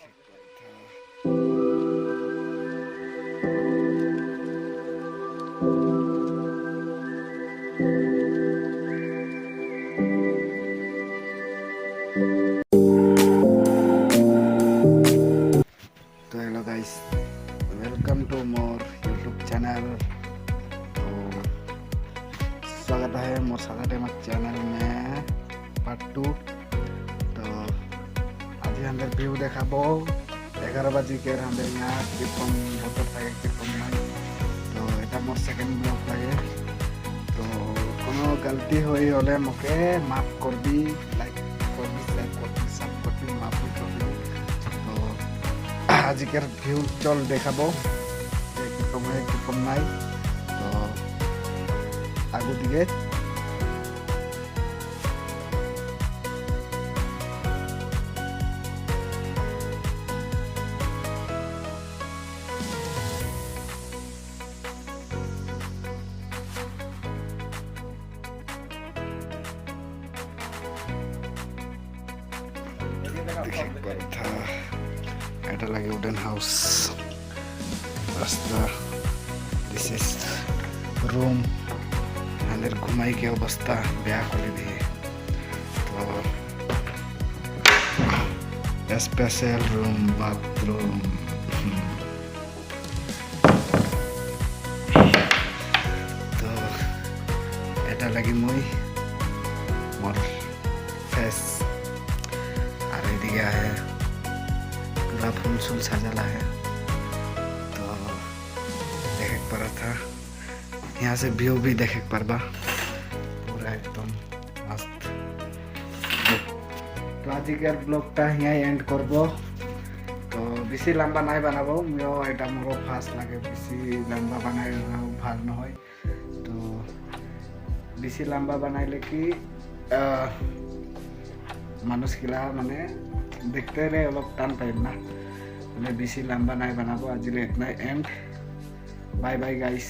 तो hello guys, welcome to more YouTube channel. तो स्वागत है मोर सागर चैनल में पार्ट 2। तो आज हम ভিউ দেখাবো 11 বাজিকে আমাদের यहाँ কীর্তন হতে থাকে কীর্তন নাই। তো এটা মোর সেকেন্ড ব্লগ লাগে। তো কোনো গলতি হই হলে মোকে মাফ করবি, লাইক করবি, শেয়ার করবি, সাব করবি, মাফ করবি। তো আজকের ভিউ চল দেখাবো যে কীরকম হয় কীরকম নাই। তো আগু দিকে था এটা লাগে উডেন হাউস রাস্তা। দিস ইজ রুম আমাদের ঘুমাই কি অবস্থা বেয়া করে দিয়ে। তো স্পেশাল রুম, বাথরুম। তো এটা লাগি মই মোর ফেস আর এদিকে है पूरा फूल सूल सजाला है। तो देखे पड़ा था यहाँ से व्यू भी देखे पारबा पूरा एकदम मस्त। तो आजिकार ब्लॉगटा यहाँ एंड करब। तो बेसि लम्बा नहीं बनाबो, मैं এটা मोर फास्ट लागे बेसि लम्बा बनाई ভাল নহয়। तो बेसि लम्बा बनाइले कि মানুষগুলা মানে দেখতে রে অলপ টান পাইম না, মানে বেশি লম্বা নাই বানাবো। আজিলে ইতনাই এন্ড। Bye bye guys.